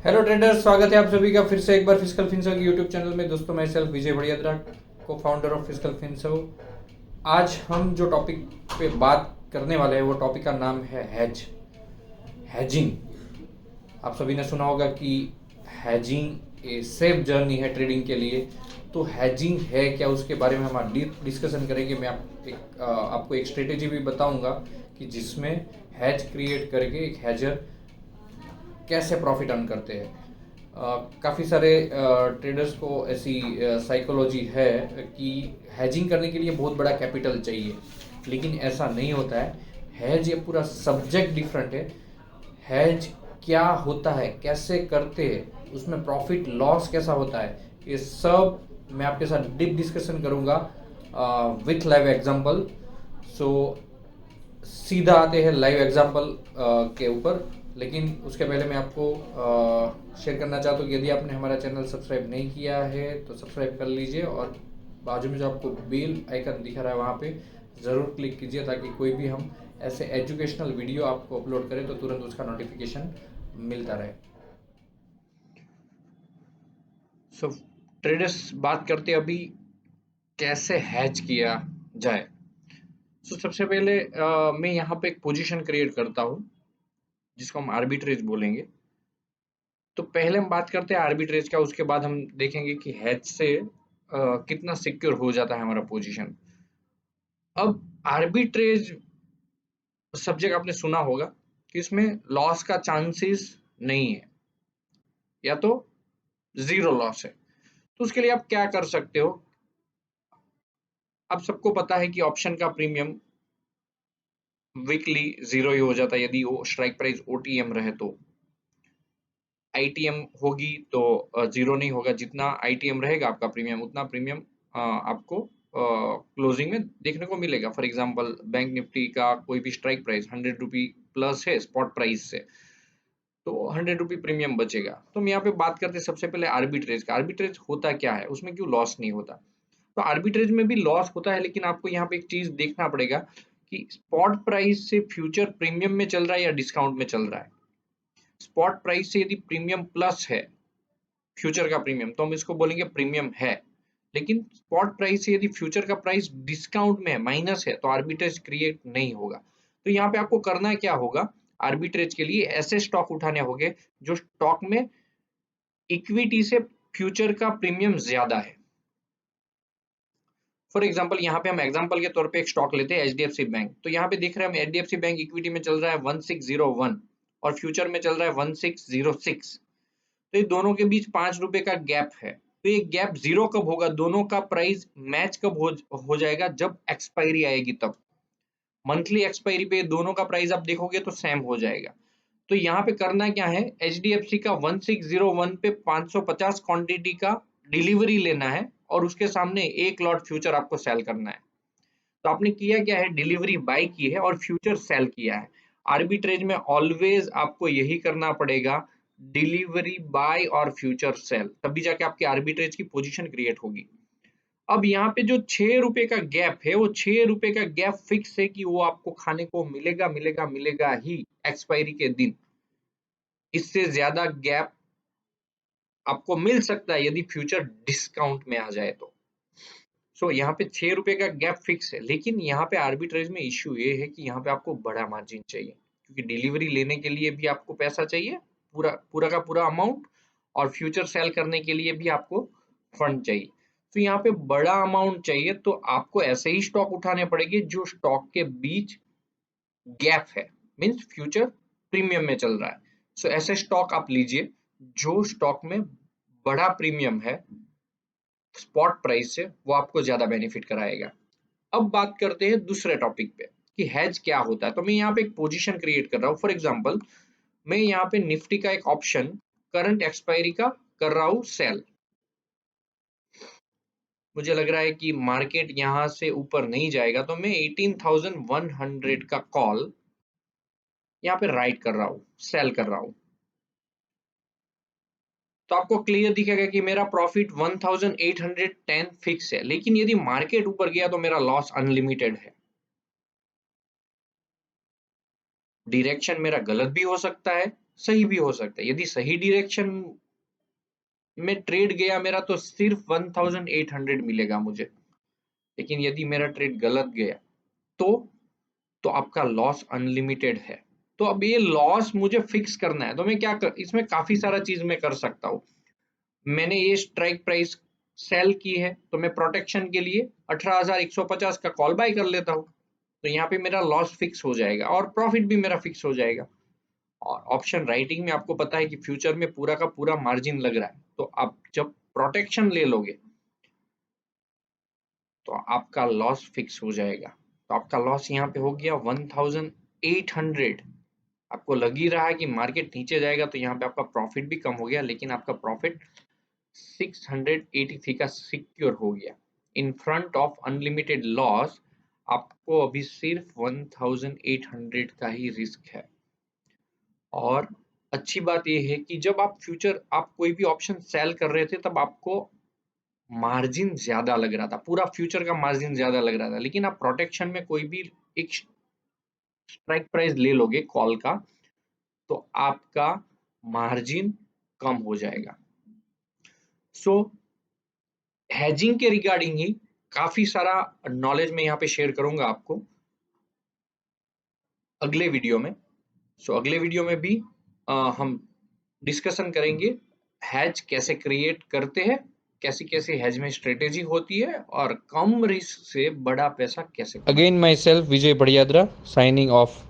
Hello traders, स्वागत है आप सभी का फिर से एक बार फिजिकल फिंसो के यूट्यूब चैनल में। दोस्तों मैं सेल्फ विजय बढ़ियाद्रा, को फाउंडर ऑफ फिजिकल फिंसो। आज हम जो टॉपिक पे बात करने वाले हैं वो टॉपिक का नाम है हैजिंग। आप सभी ने सुना होगा कि हैजिंग ए सेफ जर्नी है ट्रेडिंग के लिए। तो हैजिंग है क्या, उसके बारे में हम आज डीप डिस्कशन करेंगे। मैं आपको एक स्ट्रेटेजी भी बताऊंगा कि जिसमें हैज क्रिएट करके एक हैजर कैसे प्रॉफिट अर्न करते हैं। काफ़ी सारे ट्रेडर्स को ऐसी साइकोलॉजी है कि हैजिंग करने के लिए बहुत बड़ा कैपिटल चाहिए, लेकिन ऐसा नहीं होता है। हैज ये पूरा सब्जेक्ट डिफरेंट है। हैज क्या होता है, कैसे करते हैं, उसमें प्रॉफिट लॉस कैसा होता है, ये सब मैं आपके साथ डीप डिस्कशन करूंगा विथ लाइव एग्जांपल। सो सीधा आते हैं लाइव एग्जांपल के ऊपर। लेकिन उसके पहले मैं आपको शेयर करना चाहता हूँ कि यदि आपने हमारा चैनल सब्सक्राइब नहीं किया है तो सब्सक्राइब कर लीजिए, और बाजू में जो आपको बेल आइकन दिख रहा है वहाँ पे ज़रूर क्लिक कीजिए, ताकि कोई भी हम ऐसे एजुकेशनल वीडियो आपको अपलोड करें तो तुरंत उसका नोटिफिकेशन मिलता रहे। सो ट्रेडर्स, बात करते अभी कैसे हैज किया जाए। सबसे पहले मैं यहाँ पे एक पोजीशन क्रिएट करता हूँ जिसको हम आर्बिट्रेज बोलेंगे। तो पहले हम बात करते हैं आर्बिट्रेज का, उसके बाद हम देखेंगे कि हैज से कितना सिक्योर हो जाता है हमारा पोजीशन। अब आर्बिट्रेज सब्जेक्ट आपने सुना होगा कि इसमें लॉस का चांसेस नहीं है, या तो जीरो लॉस है। तो उसके लिए आप क्या कर सकते हो। अब सबको पता है कि ऑप्शन का प्रीमियम वीकली जीरो ही हो जाता है यदि वो स्ट्राइक प्राइस ओटीएम रहे। तो आईटीएम होगी तो जीरो नहीं होगा। जितना आईटीएम रहेगा आपका प्रीमियम, उतना प्रीमियम आपको क्लोजिंग में देखने को मिलेगा। फॉर एग्जांपल बैंक निफ्टी का कोई भी स्ट्राइक प्राइस 100 रुपी प्लस है स्पॉट प्राइस से, तो 100 रुपी प्रीमियम बचेगा। तो हम यहाँ पे बात करते हैं सबसे पहले आर्बिट्रेज का। आर्बिट्रेज होता क्या है, उसमें क्यों लॉस नहीं होता। तो आर्बिट्रेज में भी लॉस होता है, लेकिन आपको यहाँ पे एक चीज देखना पड़ेगा कि स्पॉट प्राइस से फ्यूचर प्रीमियम में चल रहा है या डिस्काउंट में चल रहा है। स्पॉट प्राइस से यदि प्रीमियम प्लस है, फ्यूचर का प्रीमियम, तो हम इसको बोलेंगे प्रीमियम है। लेकिन स्पॉट प्राइस से यदि फ्यूचर का प्राइस डिस्काउंट में है, माइनस है, तो आर्बिट्रेज क्रिएट नहीं होगा। तो यहाँ पे आपको करना क्या होगा, आर्बिट्रेज के लिए ऐसे स्टॉक उठाने होंगे जो स्टॉक में इक्विटी से फ्यूचर का प्रीमियम ज्यादा है। फॉर एग्जांपल यहाँ पे हम एग्जांपल के तौर पे एक स्टॉक लेते हैं एचडीएफसी बैंक। तो यहाँ पे देख रहे हैं हम एचडीएफसी बैंक इक्विटी में चल रहा है 1601 और फ्यूचर में चल रहा है 1606। तो ये दोनों के बीच 5 रुपए का गैप है। तो ये गैप जीरो कब होगा, दोनों का प्राइस मैच कब हो जाएगा, जब एक्सपायरी आएगी तब। मंथली एक्सपायरी पे दोनों का प्राइस आप देखोगे तो सेम हो जाएगा। तो यहाँ पे करना क्या है, एचडीएफसी का 1601 पे 550 क्वांटिटी का डिलीवरी लेना है और उसके सामने एक लॉट फ्यूचर आपको सेल करना है। तो आपने किया क्या है, डिलीवरी बाय की है और फ्यूचर सेल किया है। आर्बिट्रेज में ऑलवेज आपको यही करना पड़ेगा, डिलीवरी बाय और फ्यूचर सेल, तभी जाके आपके आर्बिट्रेज की पोजीशन क्रिएट होगी। अब यहाँ पे जो 6 रुपए का गैप है, वो 6 रुपए का गैप फिक्स है कि वो आपको खाने को मिलेगा मिलेगा मिलेगा ही एक्सपायरी के दिन। इससे ज्यादा गैप आपको मिल सकता है यदि फ्यूचर डिस्काउंट में आ जाए तो। सो यहाँ पे 6 रुपए का गैप फिक्स है। लेकिन यहाँ पे आर्बिट्रेज में इश्यू ये है कि यहाँ पे आपको बड़ा मार्जिन चाहिए, क्योंकि डिलीवरी लेने के लिए भी आपको पैसा चाहिए, पूरा पूरा का पूरा अमाउंट, और फ्यूचर सेल करने के लिए भी आपको फंड चाहिए। तो यहाँ पे बड़ा अमाउंट चाहिए, तो आपको ऐसे ही स्टॉक उठाने पड़ेंगे जो स्टॉक के बीच गैप है, मीन्स फ्यूचर प्रीमियम में चल रहा है। सो ऐसे स्टॉक आप लीजिए जो स्टॉक में बड़ा प्रीमियम है स्पॉट प्राइस से, वो आपको ज्यादा बेनिफिट कराएगा। अब बात करते हैं दूसरे टॉपिक पे कि हैज क्या होता है। तो मैं यहाँ पे एक पोजीशन क्रिएट कर रहा हूँ। फॉर एग्जांपल मैं यहाँ पे निफ्टी का एक ऑप्शन करंट एक्सपायरी का कर रहा हूँ सेल। मुझे लग रहा है कि मार्केट यहाँ से ऊपर नहीं जाएगा, तो मैं 18,100 का कॉल यहाँ पे राइट कर रहा हूँ, सेल कर रहा हूँ। तो आपको क्लियर दिखेगा कि मेरा प्रॉफिट 1810 फिक्स है, लेकिन यदि मार्केट ऊपर गया तो मेरा लॉस अनलिमिटेड है। डायरेक्शन मेरा गलत भी हो सकता है, सही भी हो सकता है। यदि सही डायरेक्शन में ट्रेड गया मेरा तो सिर्फ 1800 मिलेगा मुझे, लेकिन यदि मेरा ट्रेड गलत गया तो आपका लॉस अनलिमिटेड है। तो अब ये लॉस मुझे फिक्स करना है, तो मैं क्या कर, इसमें काफी सारा चीज मैं कर सकता हूँ। मैंने ये स्ट्राइक प्राइस सेल की है तो मैं प्रोटेक्शन के लिए 18,150 का कॉल बाय कर लेता हूँ, तो यहाँ पे मेरा लॉस फिक्स हो जाएगा और प्रॉफिट भी मेरा फिक्स हो जाएगा। और ऑप्शन राइटिंग में आपको पता है कि फ्यूचर में पूरा का पूरा मार्जिन लग रहा है, तो आप जब प्रोटेक्शन ले लोगे तो आपका लॉस फिक्स हो जाएगा। तो आपका लॉस यहाँ पे हो गया 1800। आपको लग ही रहा है कि मार्केट नीचे जाएगा, तो यहाँ पे आपका प्रॉफिट भी कम हो गया, लेकिन आपका प्रॉफिट 683 का सिक्योर हो गया। In front of unlimited loss आपको अभी सिर्फ 1800 का ही रिस्क है। और अच्छी बात यह है कि जब आप कोई भी ऑप्शन सेल कर रहे थे तब आपको मार्जिन ज्यादा लग रहा था, पूरा फ्यूचर का मार्जिन ज्यादा लग रहा था, लेकिन आप प्रोटेक्शन में कोई भी एक स्ट्राइक प्राइस ले लोगे कॉल का तो आपका मार्जिन कम हो जाएगा। सो हैजिंग के रिगार्डिंग ही काफी सारा नॉलेज मैं यहाँ पे शेयर करूंगा आपको अगले वीडियो में। अगले वीडियो में भी हम डिस्कशन करेंगे हैज कैसे क्रिएट करते हैं, कैसी कैसी हैज में स्ट्रेटेजी होती है और कम रिस्क से बड़ा पैसा कैसे। Again myself Vijay Badiyadra signing of.